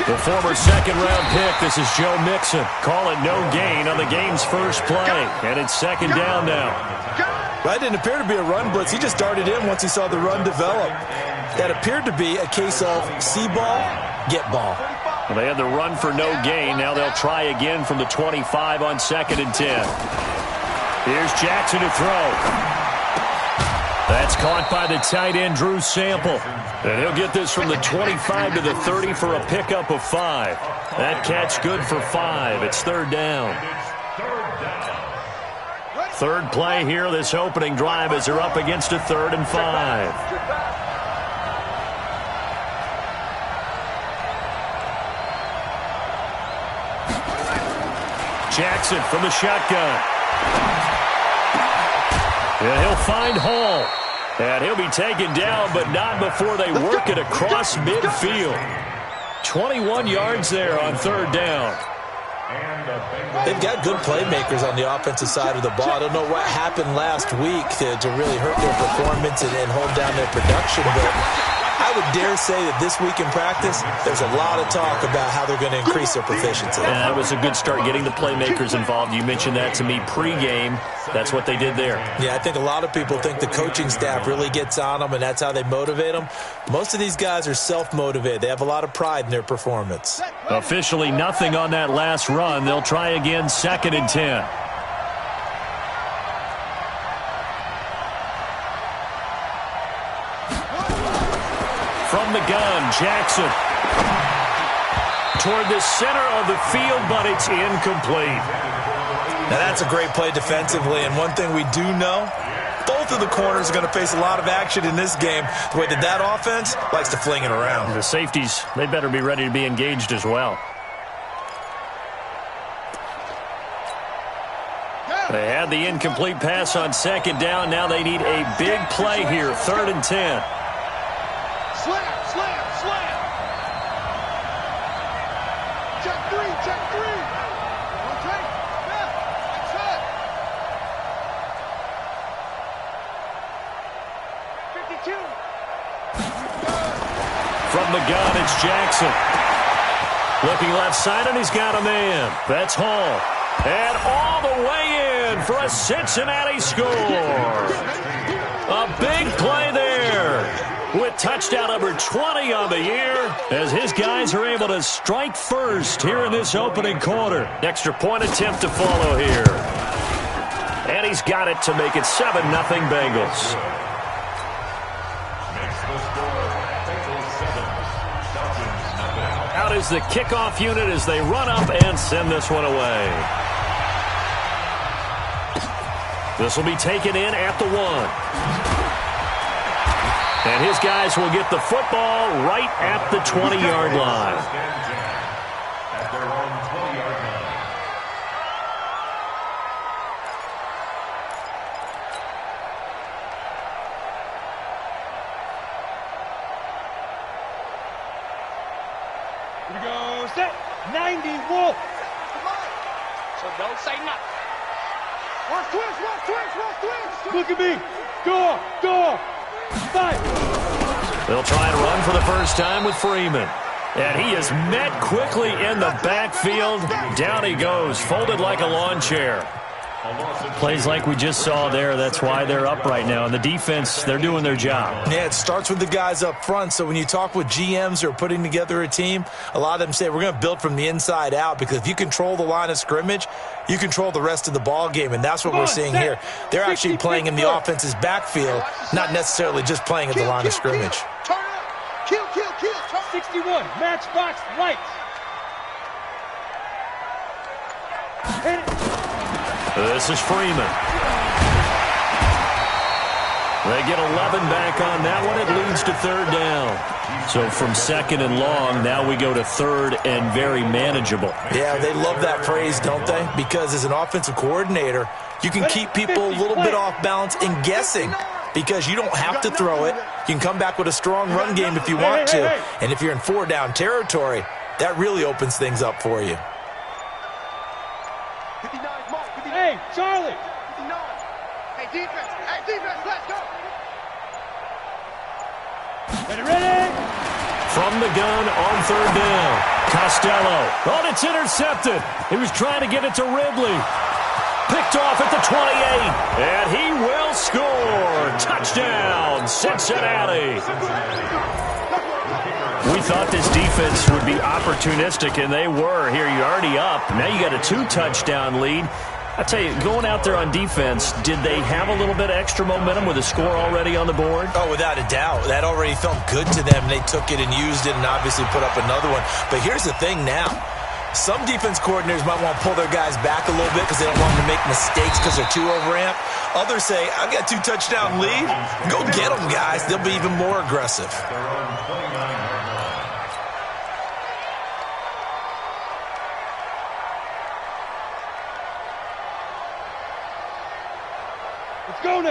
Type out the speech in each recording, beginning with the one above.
The former second-round pick, this is Joe Mixon. Call it no gain on the game's first play. And it's second down now. That didn't appear to be a run blitz. He just darted in once he saw the run develop. That appeared to be a case of see ball, get ball. Well, they had the run for no gain. Now they'll try again from the 25 on 2nd and 10. Here's Jackson to throw. That's caught by the tight end, Drew Sample. And he'll get this from the 25 to the 30 for a pickup of 5. That catch good for 5. It's third down. Third play here, this opening drive as they're up against a 3rd and 5. Jackson from the shotgun. And he'll find Hall. And he'll be taken down, but not before they work it across midfield. 21 yards there on third down. They've got good playmakers on the offensive side of the ball. I don't know what happened last week to really hurt their performance and hold down their production, but I would dare say that this week in practice, there's a lot of talk about how they're going to increase their proficiency. And that was a good start getting the playmakers involved. You mentioned that to me pregame. That's what they did there. Yeah, I think a lot of people think the coaching staff really gets on them, and that's how they motivate them. Most of these guys are self-motivated. They have a lot of pride in their performance. Officially nothing on that last run. They'll try again, 2nd and 10. From the gun, Jackson. Toward the center of the field, but it's incomplete. Now, that's a great play defensively, and one thing we do know, both of the corners are going to face a lot of action in this game, the way that offense likes to fling it around. The safeties, they better be ready to be engaged as well. They had the incomplete pass on 2nd down. Now they need a big play here, 3rd and 10. Slam! Check three! Okay, that's it! 52! From the gun, it's Jackson. Looking left side, and he's got a man. That's Hall. And all the way in for a Cincinnati score. A big play there, with touchdown number 20 on the year, as his guys are able to strike first here in this opening quarter. Extra point attempt to follow here. And he's got it to make it 7-0 Bengals. Out is the kickoff unit as they run up and send this one away. This will be taken in at the 1. And his guys will get the football right at the 20-yard line. At their own 20-yard line. Here we go, set, 90, Wolf. So don't say nothing. Watch twist. Look at me. Go. Fight. They'll try and run for the first time with Freeman. And he is met quickly in the backfield. Down he goes, folded like a lawn chair. Plays like we just saw there. That's why they're up right now. And the defense, they're doing their job. Yeah, it starts with the guys up front. So when you talk with GMs who are putting together a team, a lot of them say we're going to build from the inside out, because if you control the line of scrimmage, you control the rest of the ball game, and that's what we're seeing here. They're actually playing in the offense's backfield, not necessarily just playing at the line of scrimmage. Turn up. Kill. 61, matchbox lights. Hit it. This is Freeman. They get 11 back on that one. It leads to 3rd down. So from 2nd and long, now we go to 3rd and very manageable. Yeah, they love that phrase, don't they? Because as an offensive coordinator, you can keep people a little bit off balance and guessing, because you don't have to throw it. You can come back with a strong run game if you want to. And if you're in 4-down territory, that really opens things up for you. Hey, Charlie. 59. Hey, defense, let's go. Ready? From the gun on third down. Costello. Oh, it's intercepted. He was trying to get it to Ridley. Picked off at the 28. And he will score. Touchdown, Cincinnati. We thought this defense would be opportunistic, and they were. Here, you're already up. Now you got a 2-touchdown lead. I tell you, going out there on defense, did they have a little bit of extra momentum with a score already on the board? Oh, without a doubt. That already felt good to them. They took it and used it and obviously put up another one. But here's the thing now. Some defense coordinators might want to pull their guys back a little bit because they don't want them to make mistakes because they're too overamped. Others say, I've got 2-touchdown lead. Go get them, guys. They'll be even more aggressive.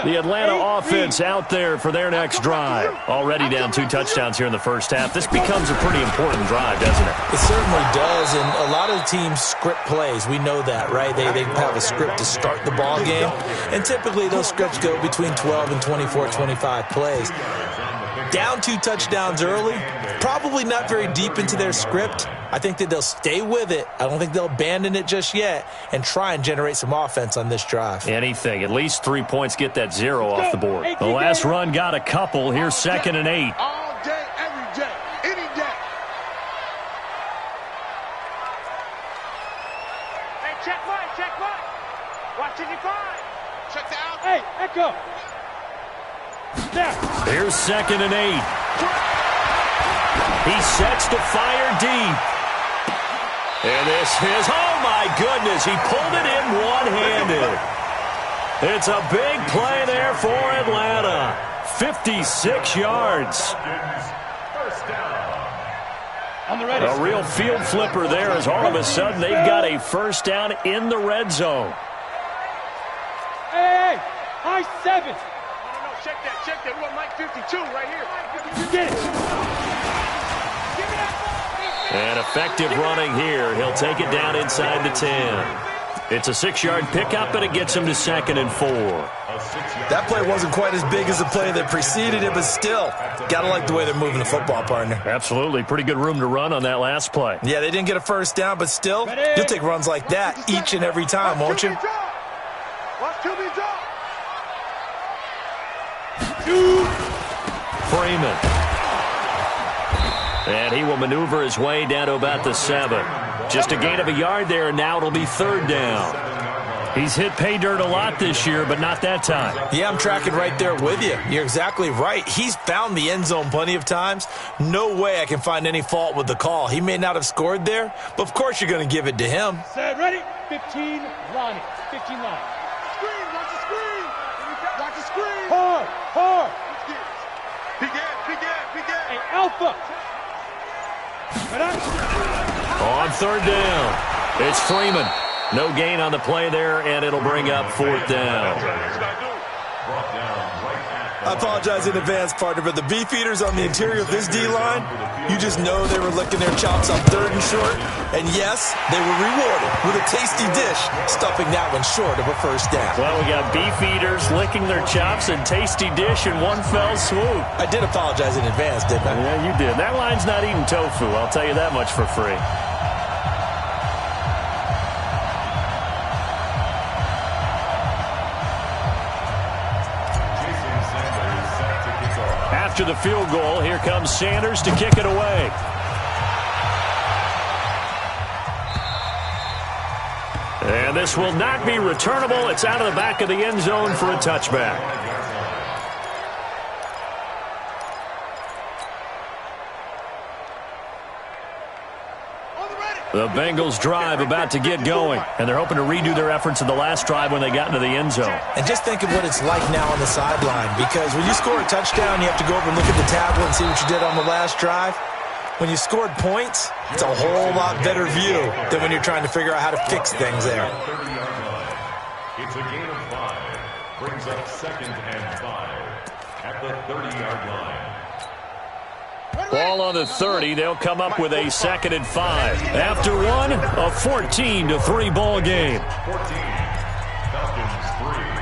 The Atlanta offense out there for their next drive. Already down 2 touchdowns here in the first half. This becomes a pretty important drive, doesn't it? It certainly does, and a lot of the teams script plays. We know that, right? They have a script to start the ball game, and typically those scripts go between 12 and 24, 25 plays. Down 2 touchdowns early, probably not very deep into their script. I think that they'll stay with it. I don't think they'll abandon it just yet and try and generate some offense on this drive. Anything. At least 3 points, get that 0 off the board. The last run got a couple. Here's 2nd and 8. All day, every day, any day. Hey, check mine. Watch it, define. Check out. Hey, Echo. There. Here's 2nd and 8. He sets to fire deep. And this is, oh my goodness, he pulled it in one-handed. It's a big play there for Atlanta. 56 yards. A real field flipper there as all of a sudden they've got a first down in the red zone. Hey, high 7. No, check that. We want Mike 52 right here. Get it. And effective running here. He'll take it down inside the 10. It's a 6-yard pickup, and it gets him to 2nd and 4. That play wasn't quite as big as the play that preceded it, but still, got to like the way they're moving the football, partner. Absolutely. Pretty good room to run on that last play. Yeah, they didn't get a first down, but still, you'll take runs like that each and every time, won't you? Watch QB drop. Freeman. And he will maneuver his way down to about the 7. Just a gain of a yard there, and now it'll be 3rd down. He's hit pay dirt a lot this year, but not that time. Yeah, I'm tracking right there with you. You're exactly right. He's found the end zone plenty of times. No way I can find any fault with the call. He may not have scored there, but of course you're going to give it to him. Set, ready? 15, line. 15 line. Screen, watch the screen. Watch the screen. Hard. Peek it. Hey, Alpha. On 3rd down, it's Freeman. No gain on the play there, and it'll bring up 4th down. I apologize in advance, partner, but the beefeaters on the interior of this D-line, you just know they were licking their chops on 3rd and short. And yes, they were rewarded with a tasty dish, stuffing that one short of a first down. Well, we got beefeaters licking their chops and tasty dish in one fell swoop. I did apologize in advance, didn't I? Yeah, you did. That line's not eating tofu, I'll tell you that much for free. After the field goal, here comes Sanders to kick it away. And this will not be returnable. It's out of the back of the end zone for a touchback. The Bengals drive about to get going, and they're hoping to redo their efforts in the last drive when they got into the end zone. And just think of what it's like now on the sideline, because when you score a touchdown, you have to go over and look at the tablet and see what you did on the last drive. When you scored points, it's a whole lot better view than when you're trying to figure out how to fix things there. It's a gain of 5. Brings up 2nd and 5 at the 30-yard line. Ball on the 30. They'll come up with a 2nd and 5. After one, a 14-3 ball game. 14. Falcons 3.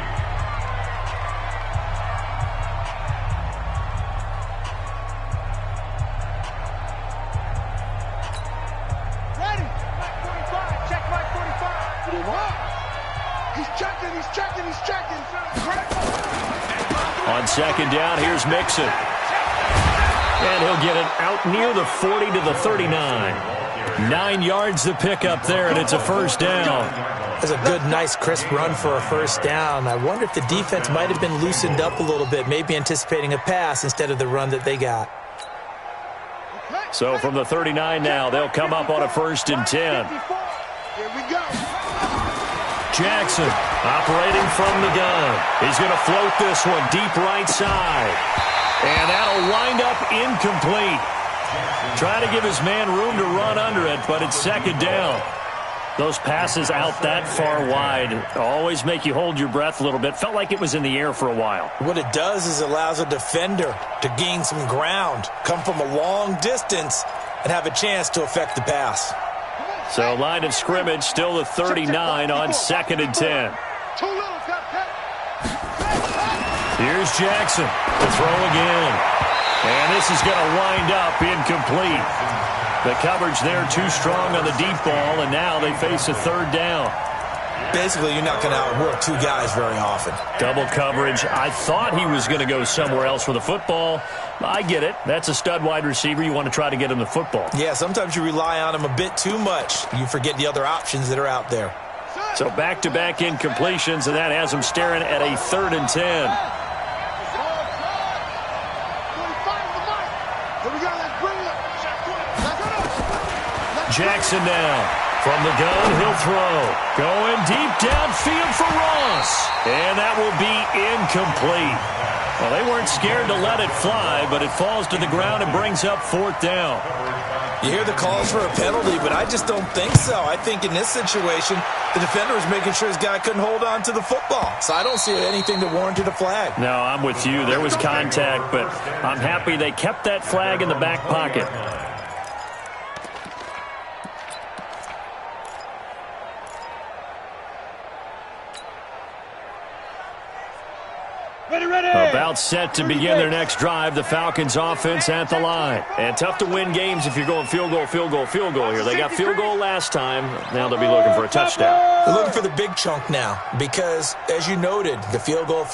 On second down, here's Mixon. And he'll get it out near the 40 to the 39. 9 yards to pick up there, and it's a first down. That's a good, nice, crisp run for a first down. I wonder if the defense might have been loosened up a little bit, maybe anticipating a pass instead of the run that they got. So from the 39 now, they'll come up on a 1st and 10. Here we go. Jackson operating from the gun. He's going to float this one deep right side. And that'll wind up incomplete. Try to give his man room to run under it, but it's second down. Those passes out that far wide always make you hold your breath a little bit. Felt like it was in the air for a while. What it does is allows a defender to gain some ground, come from a long distance, and have a chance to affect the pass. So line of scrimmage still the 39 on 2nd and 10. Here's Jackson to throw again. And this is going to wind up incomplete. The coverage there too strong on the deep ball, and now they face a 3rd down. Basically, you're not going to outwork 2 guys very often. Double coverage. I thought he was going to go somewhere else for the football. I get it. That's a stud wide receiver. You want to try to get him the football. Yeah, sometimes you rely on him a bit too much. You forget the other options that are out there. So back-to-back incompletions, and that has him staring at a 3rd and 10. Jackson now. From the gun, he'll throw. Going deep downfield for Ross. And that will be incomplete. Well, they weren't scared to let it fly, but it falls to the ground and brings up 4th down. You hear the calls for a penalty, but I just don't think so. I think in this situation, the defender was making sure his guy couldn't hold on to the football. So I don't see anything that warranted a flag. No, I'm with you. There was contact, but I'm happy they kept that flag in the back pocket. About set to begin their next drive. The Falcons offense at the line. And tough to win games if you're going field goal, field goal, field goal here. They got field goal last time. Now they'll be looking for a touchdown. They're looking for the big chunk now because, as you noted, the field goal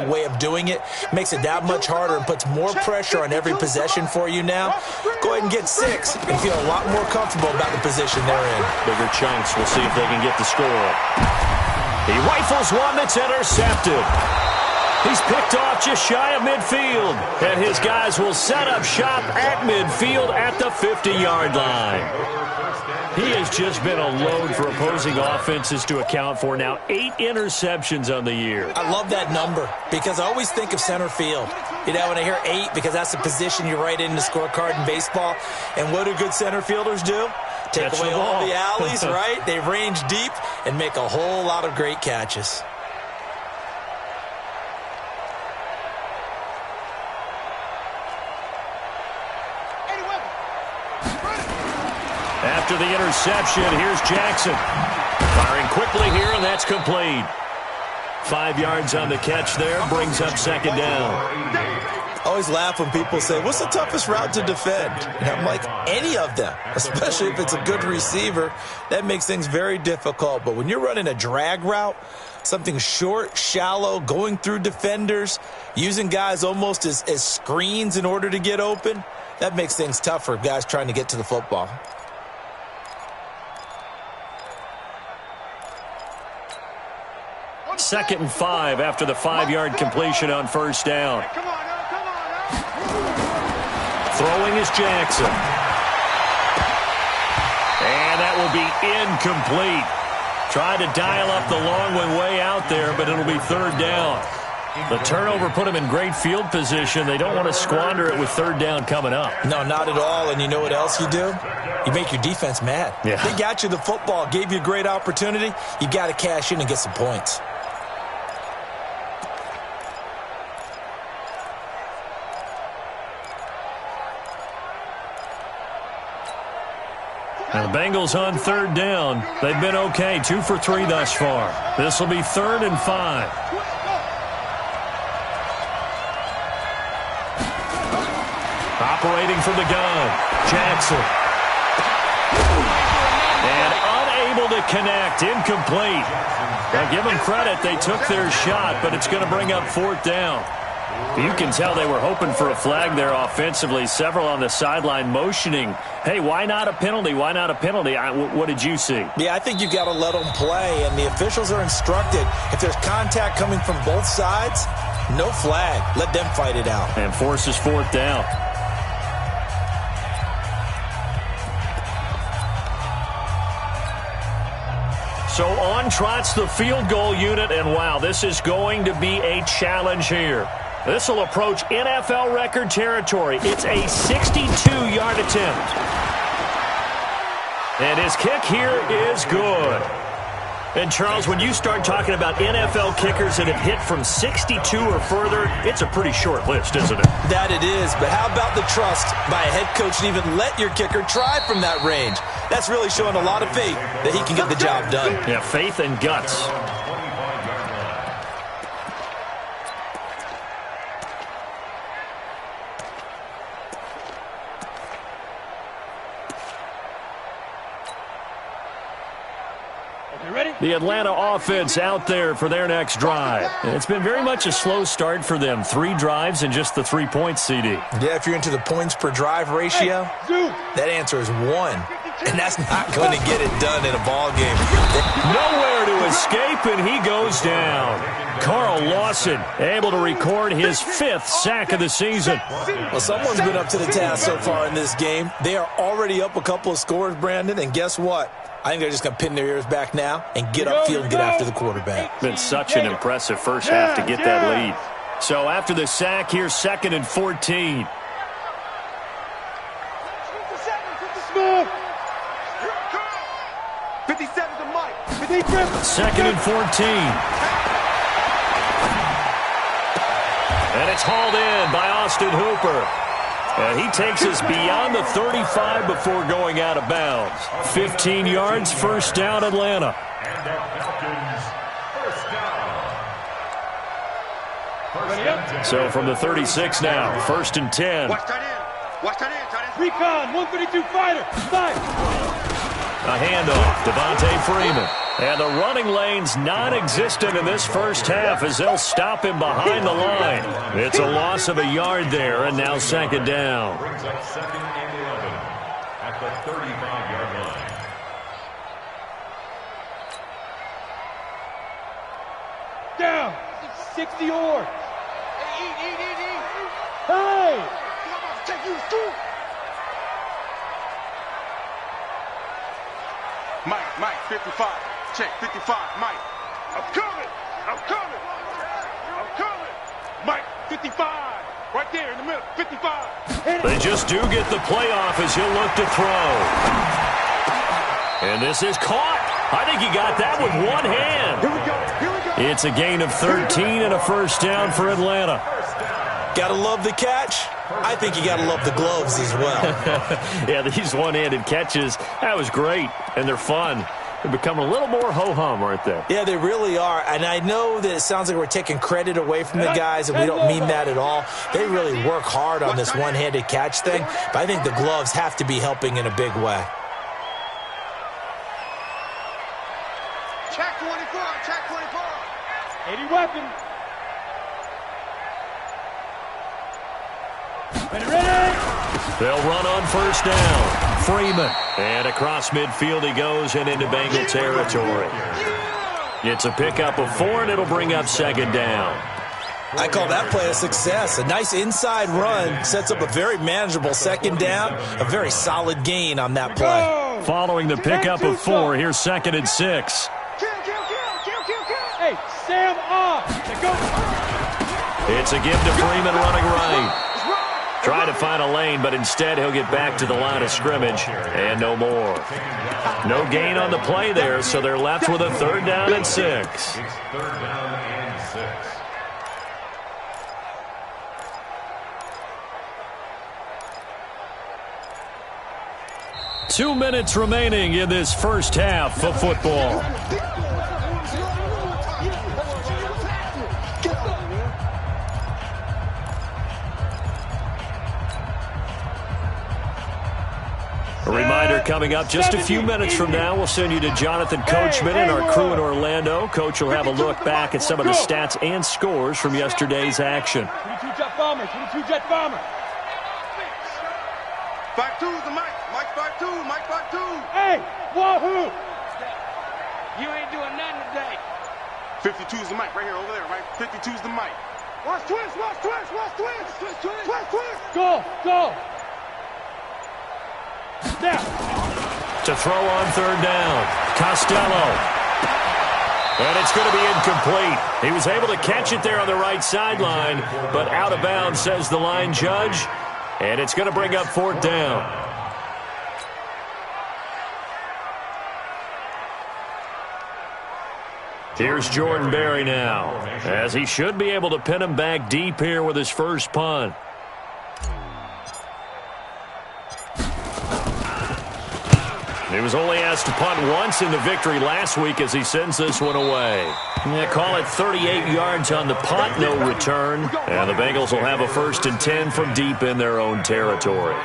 way of doing it makes it that much harder and puts more pressure on every possession for you now. Go ahead and get 6 and feel a lot more comfortable about the position they're in. Bigger chunks. We'll see if they can get the score. He rifles one that's intercepted. He's picked off just shy of midfield. And his guys will set up shop at midfield at the 50-yard line. He has just been a load for opposing offenses to account for. Now 8 interceptions on the year. I love that number because I always think of center field. You know, when I hear 8, because that's the position you write in the scorecard in baseball. And what do good center fielders do? Take away all the alleys, right? They range deep and make a whole lot of great catches. After the interception, here's Jackson. Firing quickly here, and that's complete. 5 yards on the catch there, brings up 2nd down. I always laugh when people say, what's the toughest route to defend? And I'm like, any of them, especially if it's a good receiver. That makes things very difficult. But when you're running a drag route, something short, shallow, going through defenders, using guys almost as screens in order to get open, that makes things tough for guys trying to get to the football. Second and 5 after the 5-yard completion on 1st down. Throwing is Jackson. And that will be incomplete. Tried to dial up the long one way out there, but it'll be 3rd down. The turnover put them in great field position. They don't want to squander it with 3rd down coming up. No, not at all. And you know what else you do? You make your defense mad. Yeah. They got you the football, gave you a great opportunity. You got to cash in and get some points. Now the Bengals on 3rd down. They've been okay, 2 for 3 thus far. This will be 3rd and 5. Operating from the gun, Jackson. And unable unable to connect. Incomplete. Now, give them credit. They took their shot, but it's going to bring up 4th down. You can tell they were hoping for a flag there offensively. Several on the sideline motioning, hey, why not a penalty? Why not a penalty? What did you see? Yeah, I think you've got to let them play, and the officials are instructed. If there's contact coming from both sides, no flag. Let them fight it out. And forces 4th down. So on trots the field goal unit, and wow, this is going to be a challenge here. This will approach NFL record territory. It's a 62-yard attempt. And his kick here is good. And, Charles, when you start talking about NFL kickers that have hit from 62 or further, it's a pretty short list, isn't it? That it is, but how about the trust by a head coach to even let your kicker try from that range? That's really showing a lot of faith that he can get the job done. Yeah, faith and guts. The Atlanta offense out there for their next drive. And it's been very much a slow start for them. 3 drives and just the 3 points, CD. Yeah, if you're into the points per drive ratio, that answer is 1. And that's not going to get it done in a ball game. Nowhere to escape, and he goes down. Carl Lawson able to record his 5th sack of the season. Well, someone's been up to the task so far in this game. They are already up a couple of scores, Brandon, and guess what? I think they're just going to pin their ears back now and get upfield and get after the quarterback. Been such an impressive first half to get that lead. So after the sack, here's 2nd and 14. Second and 14. And it's hauled in by Austin Hooper. And he takes us beyond the 35 before going out of bounds. 15 yards, first down, Atlanta. And the Falcons, first down. So from the 36 now, 1st and 10. Watch that in. Watch that in. Recon, 132 fighter. Fight. A handoff, Devontae Freeman. And the running lane's non-existent in this first half as they'll stop him behind the line. It's a loss of a yard there, and now 2nd down. Brings up 2nd and 11 at the 35-yard line. Down. 60 yards. Eat. Hey! Take you through. Mike, 55. Check, 55, Mike. I'm coming. Mike, 55. Right there in the middle, 55. They just do get the playoff as he'll look to throw. And this is caught. I think he got that with one hand. Here we go. It's a gain of 13 and a first down for Atlanta. Got to love the catch. I think you got to love the gloves as well. Yeah, these one-handed catches, that was great, and they're fun. They're becoming a little more ho-hum, aren't they? Yeah, they really are. And I know that it sounds like we're taking credit away from the guys, and we don't mean that at all. They really work hard on this one-handed catch thing, but I think the gloves have to be helping in a big way. Check 24. 80 weapons. Ready? They'll run on first down. Freeman. And across midfield he goes and into Bengal territory. It's a pickup of 4, and it'll bring up 2nd down. I call that play a success. A nice inside run sets up a very manageable 2nd down. A very solid gain on that play. Following the pickup of 4, here's 2nd and 6. Kill. Hey, Sam off. Go. It's a give to Freeman running right. Try to find a lane, but instead he'll get back to the line of scrimmage, and no more. No gain on the play there, so they're left with a 3rd down and 6. It's 3rd down and 6. 2 minutes remaining in this first half of football. A reminder, coming up just a few minutes from now. We'll send you to Jonathan Coachman and our crew in Orlando. Coach will have a look back at some of the stats and scores from yesterday's action. 22 Jet Bomber, 22 Jet Bomber. 5-2's the Mike. Mike 5-2, Mike 5-2. Hey, wahoo! You ain't doing nothing today. 52's the Mike, right here, over there, right? 52's the Mike. Watch twist, watch twist, watch twist. Twist, twist. Go, go. Now. To throw on third down, Costello. And it's going to be incomplete. He was able to catch it there on the right sideline, but out of bounds, says the line judge. And it's going to bring up fourth down. Here's Jordan Berry now, as he should be able to pin him back deep here with his first punt. He was only asked to punt once in the victory last week as he sends this one away. Yeah, call it 38 yards on the punt, no return. And the Bengals will have a 1st and 10 from deep in their own territory.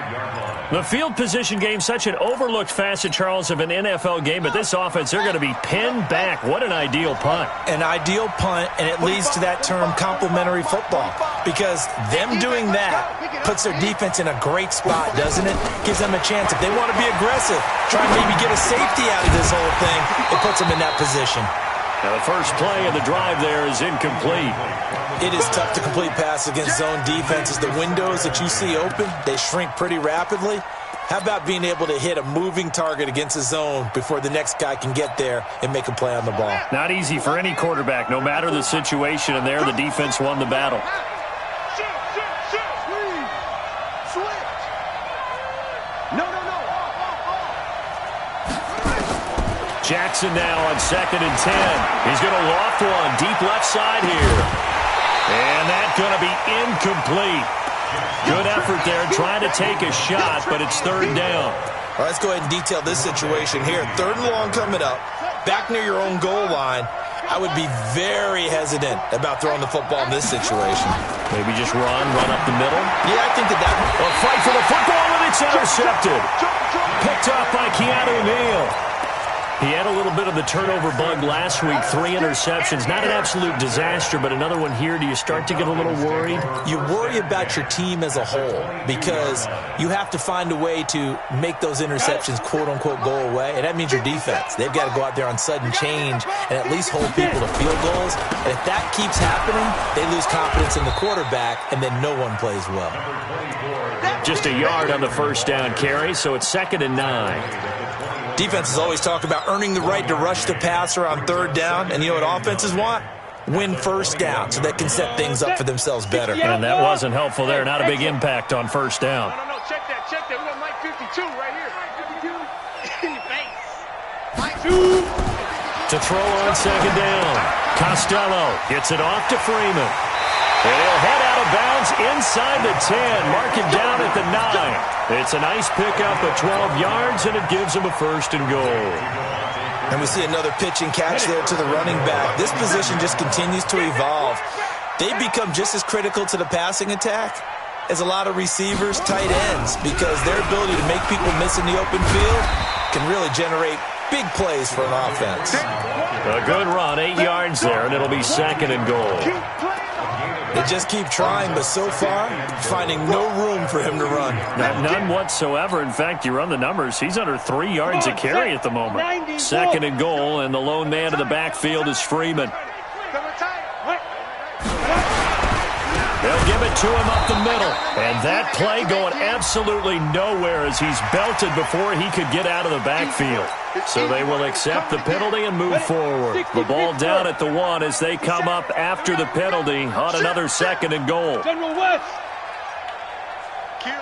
The field position game, such an overlooked facet, Charles, of an NFL game, but this offense, they're going to be pinned back. What an ideal punt. An ideal punt, and it leads to that term complementary football, because them doing that puts their defense in a great spot, doesn't it? Gives them a chance. If they want to be aggressive, try and maybe get a safety out of this whole thing, it puts them in that position. Now the first play of the drive there is incomplete. It is tough to complete passes against zone defenses. The windows that you see open, they shrink pretty rapidly. How about being able to hit a moving target against a zone before the next guy can get there and make a play on the ball? Not easy for any quarterback, no matter the situation, and there the defense won the battle. Jackson now on 2nd and 10. He's going to loft one deep left side here. And that's going to be incomplete. Good effort there trying to take a shot, but it's third down. All right, let's go ahead and detail this situation here. 3rd and long coming up. Back near your own goal line. I would be very hesitant about throwing the football in this situation. Maybe just run up the middle. Yeah, I think that A fight for the football, and it's intercepted. Picked off by Keanu Neal. He had a little bit of the turnover bug last week, 3 interceptions. Not an absolute disaster, but another one here. Do you start to get a little worried? You worry about your team as a whole because you have to find a way to make those interceptions, quote-unquote, go away, and that means your defense. They've got to go out there on sudden change and at least hold people to field goals. And if that keeps happening, they lose confidence in the quarterback, and then no one plays well. Just a yard on the first down carry, so it's 2nd and 9. Defenses always talk about earning the right to rush the passer on 3rd down, and you know what offenses want? Win first down so they can set things up for themselves better. And that wasn't helpful there. Not a big impact on first down. No, check that. We got Mike 52 right here. In your face. To throw on 2nd down. Costello gets it off to Freeman. And he'll head out of bounds inside the 10. Mark it down at the 9. It's a nice pickup of 12 yards, and it gives him a 1st and goal. And we see another pitch and catch there to the running back. This position just continues to evolve. They become just as critical to the passing attack as a lot of receivers, tight ends, because their ability to make people miss in the open field can really generate big plays for an offense. A good run, 8 yards there, and it'll be 2nd and goal. They just keep trying, but so far, finding no room for him to run. None whatsoever. In fact, you run the numbers. He's under 3 yards a carry at the moment. 2nd and goal, and the lone man in the backfield is Freeman. They'll give it to him up the middle. And that play going absolutely nowhere as he's belted before he could get out of the backfield. So they will accept the penalty and move forward. The ball down at the 1 as they come up after the penalty on another 2nd and goal. General West. Kill.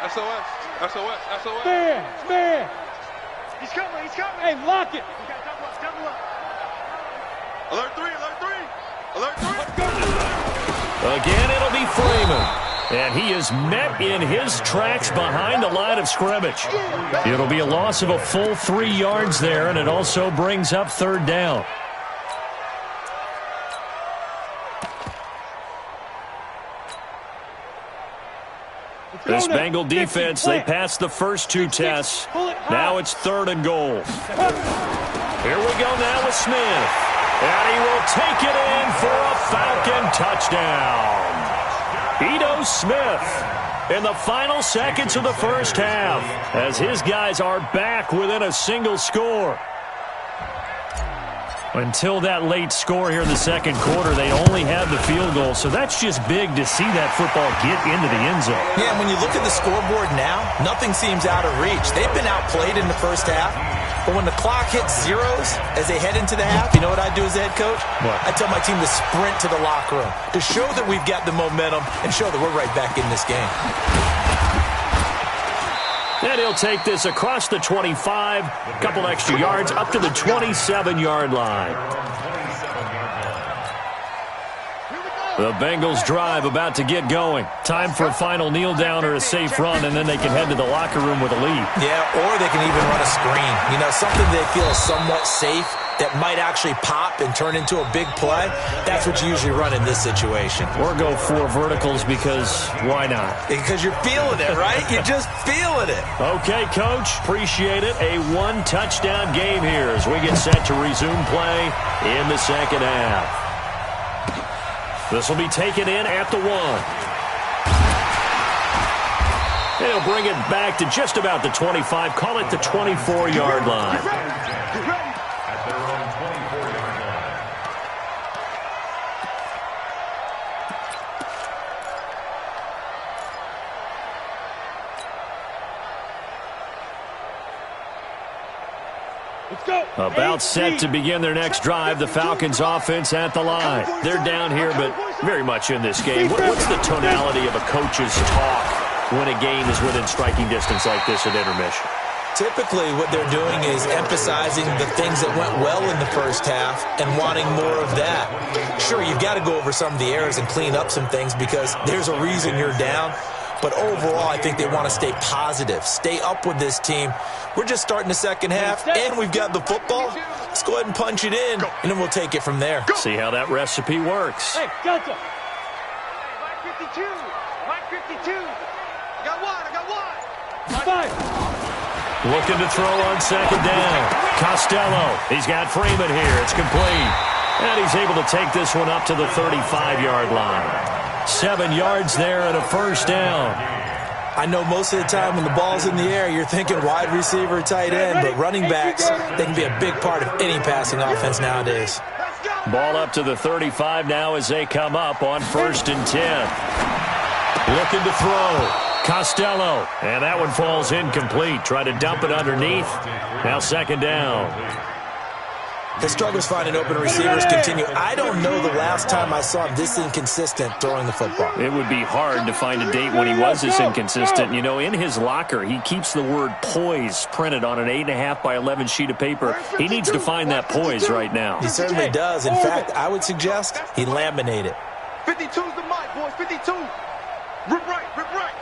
SOS. Man. He's coming. Hey, lock it. Double up. Alert 3. Again, it'll be Freeman. And he is met in his tracks behind the line of scrimmage. It'll be a loss of a full 3 yards there, and it also brings up 3rd down. This Bengal defense, they passed the first two tests. Now it's 3rd and goal. Here we go now with Smith. And he will take it in for a Falcon touchdown. Ito Smith in the final seconds of the first half as his guys are back within a single score. Until that late score here in the second quarter, they only had the field goal, so that's just big to see that football get into the end zone. Yeah, and when you look at the scoreboard now, nothing seems out of reach. They've been outplayed in the first half, but when the clock hits zeros as they head into the half, you know what I do as the head coach? What? I tell my team to sprint to the locker room to show that we've got the momentum and show that we're right back in this game. And he'll take this across the 25, a couple extra yards, up to the 27-yard line. The Bengals drive about to get going. Time for a final kneel down or a safe run, and then they can head to the locker room with a lead. Yeah, or they can even run a screen. You know, something they feel is somewhat safe that might actually pop and turn into a big play. That's what you usually run in this situation. Or go 4 verticals because why not? Because you're feeling it, right? You're just feeling it. Okay, Coach. Appreciate it. A 1-touchdown game here as we get set to resume play in the second half. This will be taken in at the 1. He'll bring it back to just about the 25. Call it the 24-yard line. At their own 24-yard line. Let's go. About set to begin their next drive, the Falcons offense at the line. They're down here, but very much in this game. What's the tonality of a coach's talk when a game is within striking distance like this at intermission? Typically, what they're doing is emphasizing the things that went well in the first half and wanting more of that. Sure, you've got to go over some of the errors and clean up some things because there's a reason you're down. But overall, I think they want to stay positive, stay up with this team. We're just starting the second half, and we've got the football. Let's go ahead and punch it in, and then we'll take it from there. See how that recipe works. Hey, Delta. Mike 52. Mike 52. I got one. Five. Looking to throw on second down. Costello. He's got Freeman here. It's complete. And he's able to take this one up to the 35-yard line. 7 yards there and a first down. I know most of the time when the ball's in the air, you're thinking wide receiver, tight end, but running backs, they can be a big part of any passing offense nowadays. Ball up to the 35 now as they come up on 1st and 10. Looking to throw. Costello. And that one falls incomplete. Try to dump it underneath. Now second down. The struggles finding open receivers continue. I don't know the last time I saw him this inconsistent throwing the football. It would be hard to find a date when he was this inconsistent. You know, in his locker, he keeps the word poise printed on an 8.5 by 11 sheet of paper. He needs to find that poise right now. He certainly does. In fact, I would suggest he laminate it. 52's the mic, boys. 52. Rip right, rip right.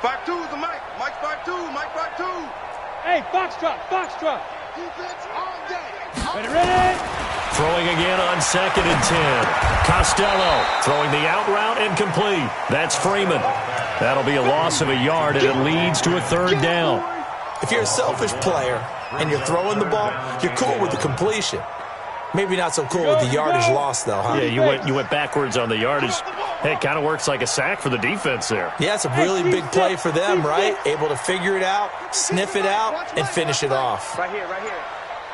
52's the mic. Mike 52, Mike 52. Hey, Foxtrot, Foxtrot. Defense all day. Ready? Throwing again on 2nd and 10. Costello throwing the out route incomplete. That's Freeman. That'll be a loss of a yard, and it leads to a 3rd down. If you're a selfish player and you're throwing the ball, you're cool with the completion. Maybe not so cool with the yardage loss, though, huh? Yeah, you went backwards on the yardage. Hey, it kind of works like a sack for the defense there. Yeah, it's a really big play for them, right? Able to figure it out, sniff it out, and finish it off. Right here, right here.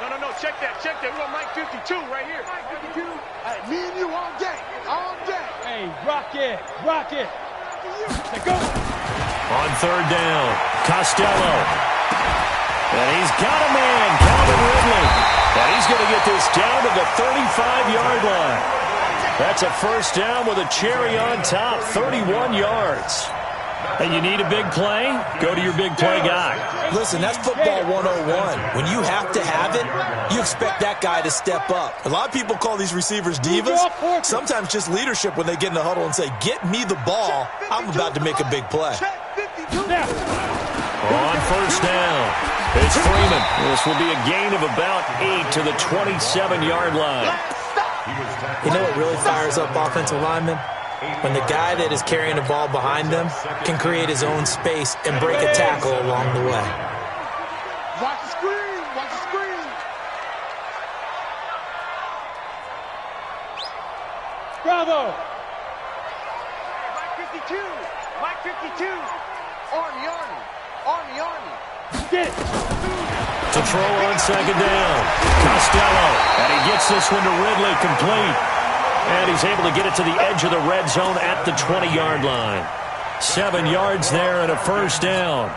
No, check that. We want Mike 52 right here. Mike 52. Hey, me and you all day. All day. Hey, rock it. Let's go. On 3rd down, Costello. And he's got a man, Calvin Ridley. And he's going to get this down to the 35-yard line. That's a first down with a cherry on top, 31 yards. And you need a big play? Go to your big play guy. Listen, that's football 101. When you have to have it, you expect that guy to step up. A lot of people call these receivers divas. Sometimes just leadership when they get in the huddle and say, get me the ball. I'm about to make a big play. On 1st down, it's Freeman. This will be a gain of about 8 to the 27-yard line. You know what really fires up offensive linemen? when the guy that is carrying the ball behind them can create his own space and break a tackle along the way. Watch the screen. Watch the screen. Bravo. Mike 52. Mike 52. Army. Get it. To throw on second down. Costello. And he gets this one to Ridley complete. And he's able to get it to the edge of the red zone at the 20-yard line. 7 yards there and a first down.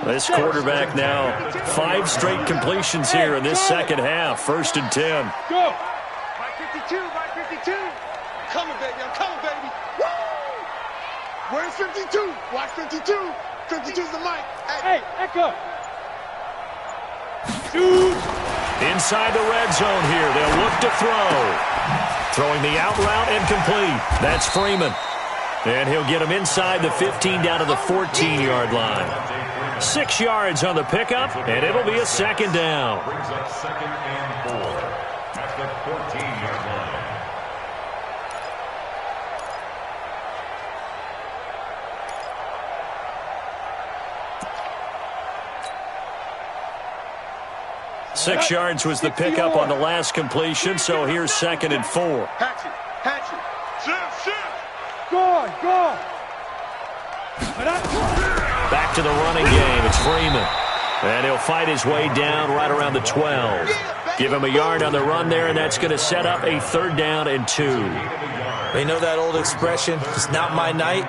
This quarterback now 5 straight completions here in this second half. 1st and 10. Go. Mike 52. Mike 52. Coming, baby. I'm coming, baby. Woo! Where's 52? Watch 52. 52's the mic. Hey, Echo. Shoot. Inside the red zone here. They'll look to throw. Throwing the out route and complete. That's Freeman. And he'll get him inside the 15 down to the 14-yard line. 6 yards on the pickup, and it'll be a second down. Brings up 2nd and 4 at the 14-yard line. Six yards was the pickup on the last completion, so here's 2nd and 4. Hatchet. Shift. Go. Back to the running game. It's Freeman. And he'll fight his way down right around the 12. Give him a yard on the run there, and that's going to set up a 3rd down and 2. They know that old expression, it's not my night.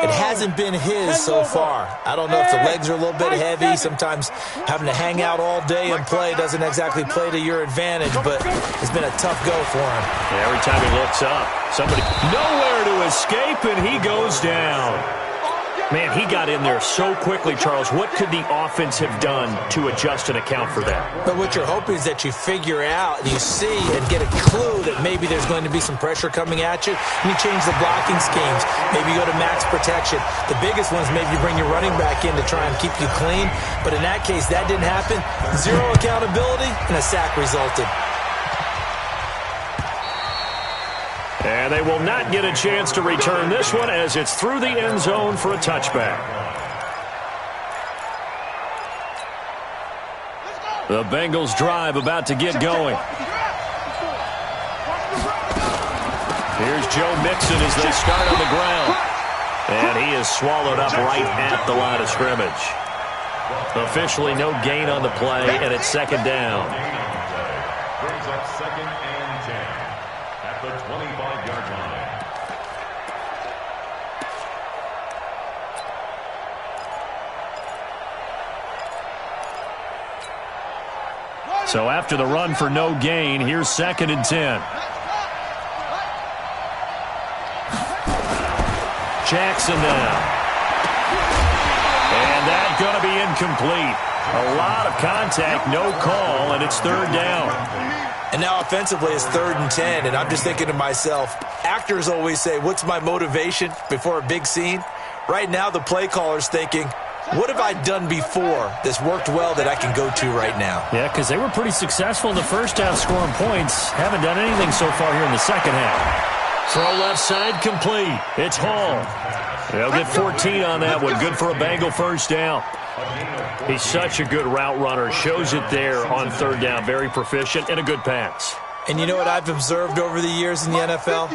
It hasn't been his so far. I don't know if the legs are a little bit heavy. Sometimes having to hang out all day and play doesn't exactly play to your advantage, but it's been a tough go for him. Yeah, every time he looks up, somebody nowhere to escape, and he goes down. Man, he got in there so quickly, Charles. What could the offense have done to adjust and account for that? But what you're hoping is that you figure out and you see and get a clue that maybe there's going to be some pressure coming at you, and you change the blocking schemes. Maybe you go to max protection. The biggest one is maybe you bring your running back in to try and keep you clean. But in that case, that didn't happen. 0 accountability, and a sack resulted. And they will not get a chance to return this one as it's through the end zone for a touchback. The Bengals drive about to get going. Here's Joe Mixon as they start on the ground. And he is swallowed up right at the line of scrimmage. Officially no gain on the play, and it's 2nd down. Brings up 2nd and 10 at the 25-yard line. So after the run for no gain, here's 2nd and 10. Jackson now. And that's going to be incomplete. A lot of contact, no call, and it's 3rd down. And now offensively it's 3rd and 10, and I'm just thinking to myself, actors always say, what's my motivation before a big scene? Right now the play caller's thinking, what have I done before that's worked well that I can go to right now? Yeah, because they were pretty successful in the first half scoring points. Haven't done anything so far here in the second half. Throw left side complete. It's Hall. They'll get 14 on that one. Good for a Bengal first down. He's such a good route runner. Shows it there on 3rd down. Very proficient and a good pass. And you know what I've observed over the years in the NFL?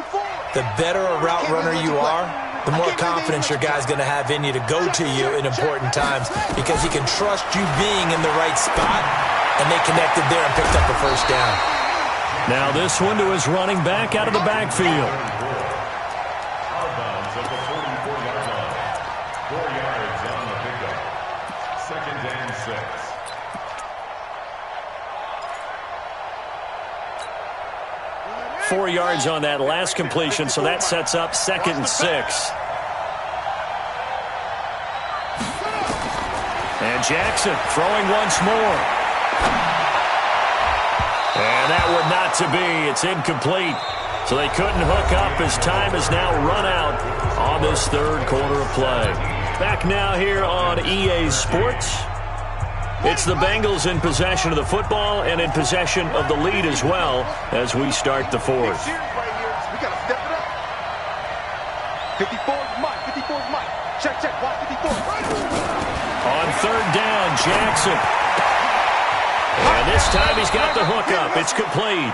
The better a route runner you are, the more confidence your guy's going to have in you to go to you in important times because he can trust you being in the right spot, and they connected there and picked up a first down. Now this one to his running back out of the backfield. Out of bounds at the 44-yard line. 4 yards on the pickup. 2nd and 6. .4 yards on that last completion, so that sets up 2nd and 6. And Jackson throwing once more. And that would not to be. It's incomplete. So they couldn't hook up as time has now run out on this 3rd quarter of play. Back now here on EA Sports. It's the Bengals in possession of the football and in possession of the lead as well as we start the 4th. We got to step it up. 54's Mike. 54's Mike. Check, check. Watch 54. On third down, Jackson. And this time he's got the hookup. It's complete.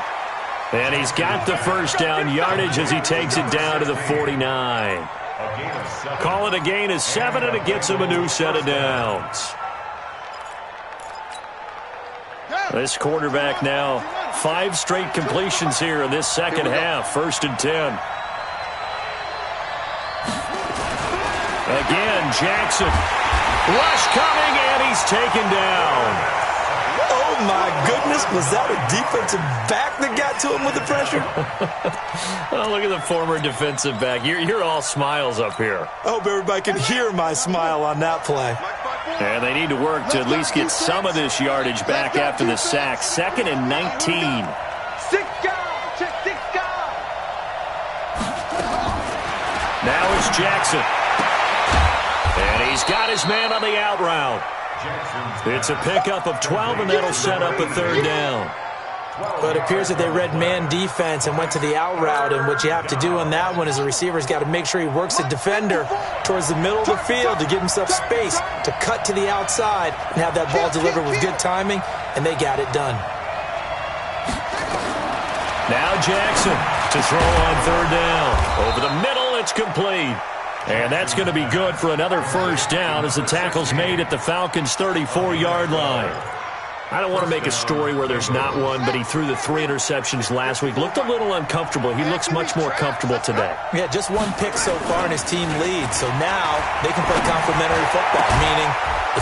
And he's got the first down yardage as he takes it down to the 49. Call it a gain of 7, and it gets him a new set of downs. This quarterback now 5 straight completions here in this second half. 1st and 10. Again, Jackson. Rush coming, and he's taken down. Oh, my goodness. Was that a defensive back that got to him with the pressure? Oh, look at the former defensive back. You're all smiles up here. I hope everybody can hear my smile on that play. And they need to work to at least get some of this yardage back after the sack. 2nd and 19. 6 guys. Check 6 guys. Now it's Jackson. And he's got his man on the out route. It's a pickup of 12, and that'll set up a 3rd down. But it appears that they read man defense and went to the out route, and what you have to do on that one is the receiver's got to make sure he works the defender towards the middle of the field to give himself space to cut to the outside and have that ball delivered with good timing, and they got it done. Now Jackson to throw on 3rd down. Over the middle, it's complete. And that's going to be good for another 1st down as the tackle's made at the Falcons' 34-yard line. I don't want to make a story where there's not one, but he threw the 3 interceptions last week. Looked a little uncomfortable. He looks much more comfortable today. Yeah, just 1 pick so far, and his team leads. So now they can play complementary football, meaning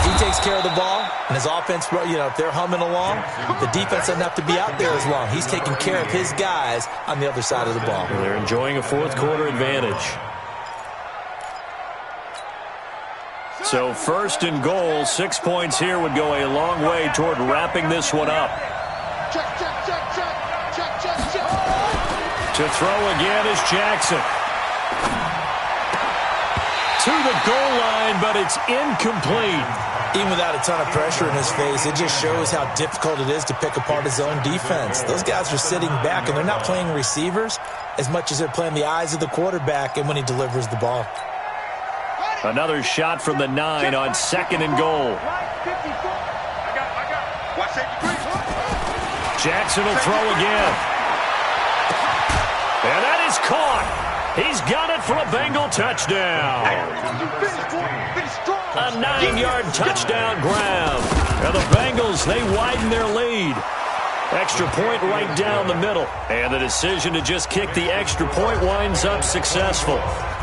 if he takes care of the ball and his offense, if they're humming along, the defense doesn't have to be out there as long. He's taking care of his guys on the other side of the ball. And they're enjoying a 4th quarter advantage. So 1st and goal, 6 points here would go a long way toward wrapping this one up. Check, check, check, check. Check, check, check. To throw again is Jackson. To the goal line, but it's incomplete. Even without a ton of pressure in his face, it just shows how difficult it is to pick apart his own defense. Those guys are sitting back, and they're not playing receivers as much as they're playing the eyes of the quarterback and when he delivers the ball. Another shot from the 9 on 2nd and goal. Jackson will throw again. And that is caught. He's got it for a Bengal touchdown. A 9-yard touchdown grab. And the Bengals, they widen their lead. Extra point right down the middle. And the decision to just kick the extra point winds up successful.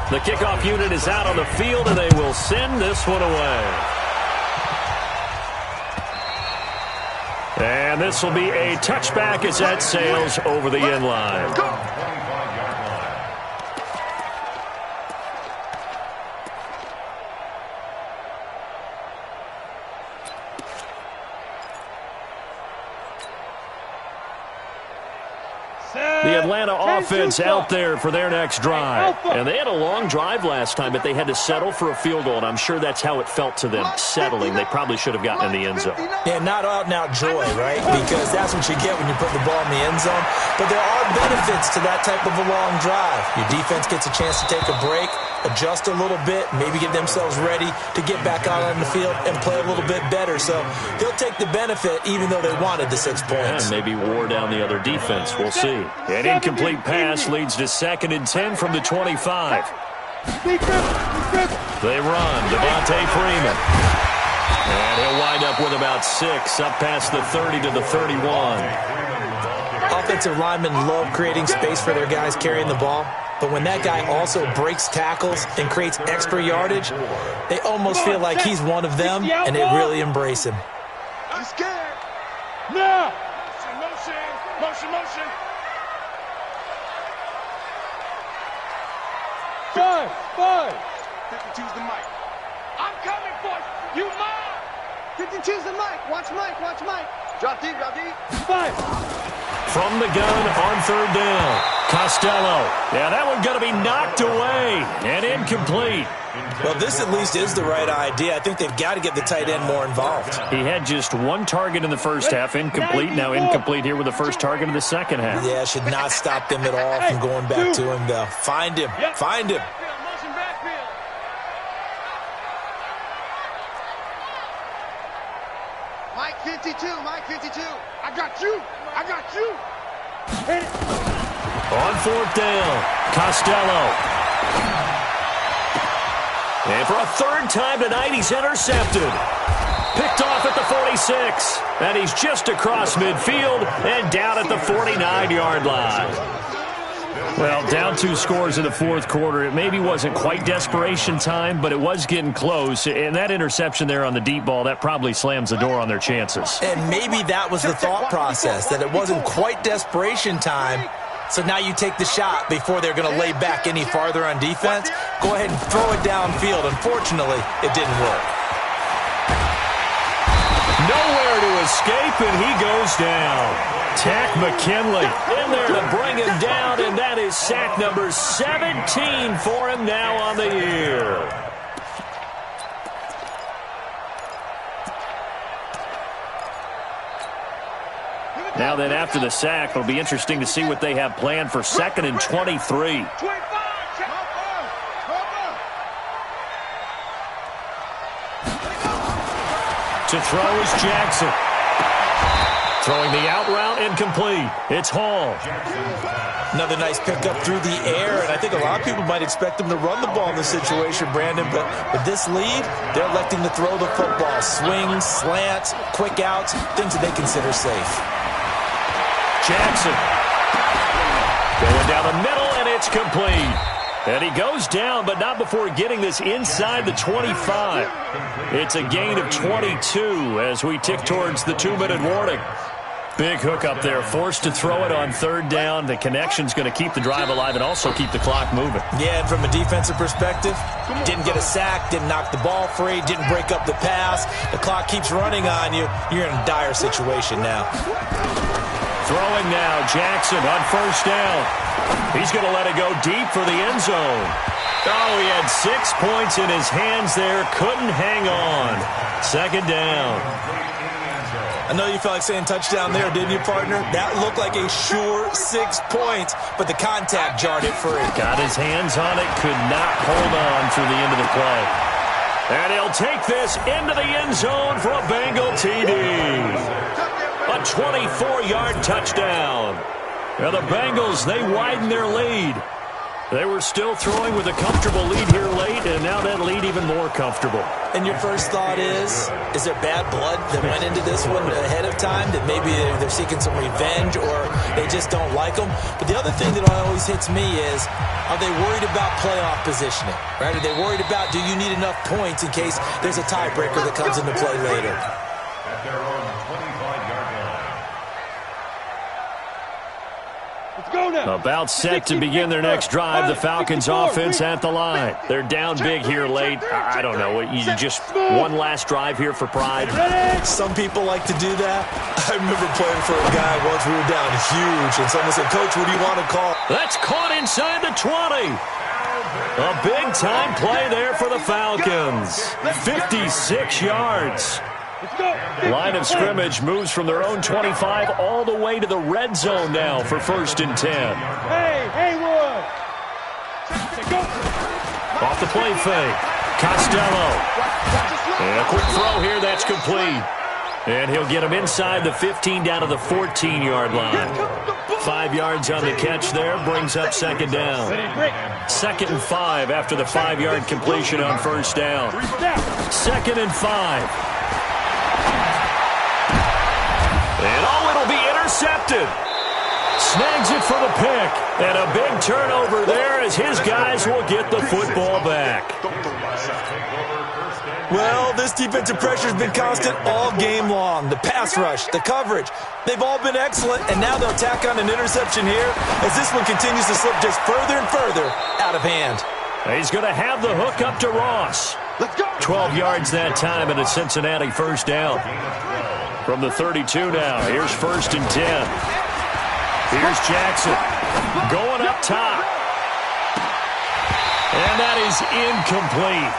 The kickoff unit is out on the field, and they will send this one away. And this will be a touchback as that sails over the end line. The Atlanta offense out there for their next drive. And they had a long drive last time, but they had to settle for a field goal, and I'm sure that's how it felt to them, settling. They probably should have gotten in the end zone. Yeah, not out-and-out joy, right? Because that's what you get when you put the ball in the end zone. But there are benefits to that type of a long drive. Your defense gets a chance to take a break, adjust a little bit, maybe get themselves ready to get back out on the field and play a little bit better. So they'll take the benefit even though they wanted the 6 points. And maybe wore down the other defense. We'll see. An incomplete pass leads to 2nd and 10 from the 25. They run. Devontae Freeman. And he'll wind up with about 6 up past the 30 to the 31. Offensive linemen love creating space for their guys carrying the ball. But when that guy also breaks tackles and creates extra yardage, they almost feel like he's one of them, and they really embrace him. I'm scared. Now. Motion. 5. 52's the mic. I'm coming for you. You mine. 52's the mic. Watch Mike. Drop deep. 5. From the gun on 3rd down. Costello. Yeah, that one going to be knocked away and incomplete. Well, this at least is the right idea. I think they've got to get the tight end more involved. He had just 1 target in the first half, incomplete. Now incomplete here with the first target of the second half. Yeah, should not stop them at all from going back to him, though. Find him. On fourth down, Costello. And for a third time tonight, he's intercepted. Picked off at the 46. And he's just across midfield and down at the 49-yard line. Well, down 2 scores in the fourth quarter. It maybe wasn't quite desperation time, but it was getting close. And that interception there on the deep ball, that probably slams the door on their chances. And maybe that was the thought process, that it wasn't quite desperation time. So now you take the shot before they're going to lay back any farther on defense. Go ahead and throw it downfield. Unfortunately, it didn't work. Nowhere to escape, and he goes down. Takk McKinley in there to bring him down, and that is sack number 17 for him now on the year. Now then, after the sack, it'll be interesting to see what they have planned for 2nd and 23. To throw is Jackson. Throwing the out route, incomplete. It's Hall. Another nice pickup through the air, and I think a lot of people might expect him to run the ball in this situation, Brandon, but with this lead, they're electing to throw the football. Swings, slants, quick outs, things that they consider safe. Jackson. Going down the middle, and it's complete. And he goes down, but not before getting this inside the 25. It's a gain of 22 as we tick towards the 2-minute warning. Big hook up there, forced to throw it on 3rd down. The connection's going to keep the drive alive and also keep the clock moving. Yeah, and from a defensive perspective, didn't get a sack, didn't knock the ball free, didn't break up the pass. The clock keeps running on you. You're in a dire situation now. Throwing now, Jackson on 1st down. He's going to let it go deep for the end zone. Oh, he had 6 points in his hands there. Couldn't hang on. 2nd down. I know you felt like saying touchdown there, didn't you, partner? That looked like a sure 6 points, but the contact jarred it free. Got his hands on it, could not hold on through the end of the play. And he'll take this into the end zone for a Bengal TD. A 24-yard touchdown. Now the Bengals, they widen their lead. They were still throwing with a comfortable lead here late, and now that lead even more comfortable. And your first thought is there bad blood that went into this one ahead of time, that maybe they're seeking some revenge or they just don't like them? But the other thing that always hits me is, are they worried about playoff positioning? Right? Are they worried about, do you need enough points in case there's a tiebreaker that comes into play later? At their own 25-yard line. About set to begin their next drive. The Falcons offense at the line. They're down big here late. I don't know. You just one last drive here for pride. Some people like to do that. I remember playing for a guy once. We were down huge, and someone said, "Coach, what do you want to call?" That's caught inside the 20. A big-time play there for the Falcons. 56 yards. Line of scrimmage moves from their own 25 all the way to the red zone now for 1st and 10. Hey, Haywood! Off the play fake. Costello. And a quick throw here, that's complete. And he'll get him inside the 15 down to the 14-yard line. 5 yards on the catch there, brings up 2nd down. 2nd and 5 after the 5-yard completion on 1st down. 2nd and 5. And it'll be intercepted. Snags it for the pick. And a big turnover there as his guys will get the football back. Well, this defensive pressure has been constant all game long. The pass rush, the coverage, they've all been excellent, and now they'll tack on an interception here as this one continues to slip just further and further out of hand. He's going to have the hook up to Ross. 12 yards that time, and a Cincinnati 1st down. From the 32 now, here's 1st and 10. Here's Jackson going up top. And that is incomplete.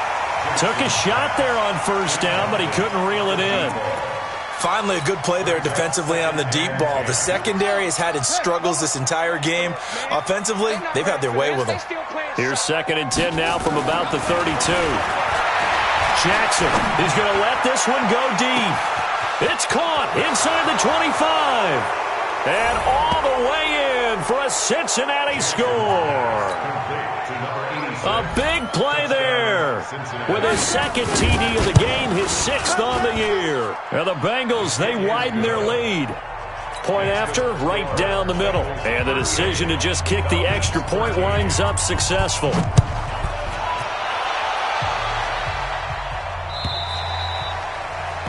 Took a shot there on 1st down, but he couldn't reel it in. Finally, a good play there defensively on the deep ball. The secondary has had its struggles this entire game. Offensively, they've had their way with them. Here's 2nd and 10 now from about the 32. Jackson is going to let this one go deep. It's caught inside the 25. And all the way Cincinnati score. A big play there with his second TD of the game, his 6th on the year. And the Bengals, they widen their lead. Point after, right down the middle. And the decision to just kick the extra point winds up successful.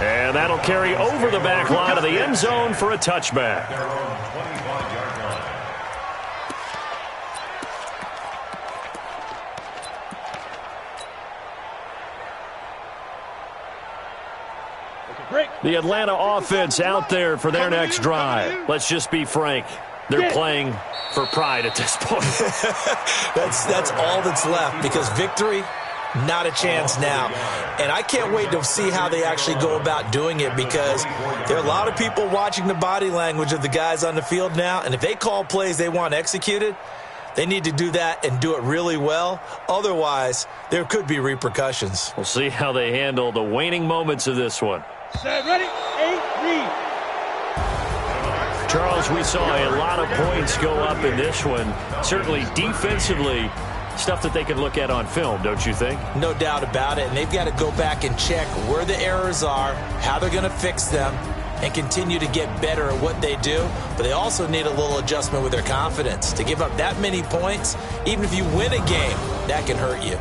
And that'll carry over the back line of the end zone for a touchback. The Atlanta offense out there for their next drive. Let's just be frank. They're playing for pride at this point. That's all that's left, because victory, not a chance now. And I can't wait to see how they actually go about doing it, because there are a lot of people watching the body language of the guys on the field now, and if they call plays they want executed, they need to do that and do it really well. Otherwise, there could be repercussions. We'll see how they handle the waning moments of this one. Set, ready, 8, read. Charles, we saw a lot of points go up in this one. Certainly defensively, stuff that they can look at on film, don't you think? No doubt about it. And they've got to go back and check where the errors are, how they're going to fix them, and continue to get better at what they do. But they also need a little adjustment with their confidence. To give up that many points, even if you win a game, that can hurt you.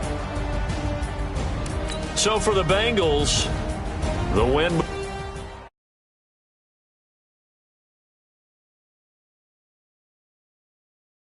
So for the Bengals, the win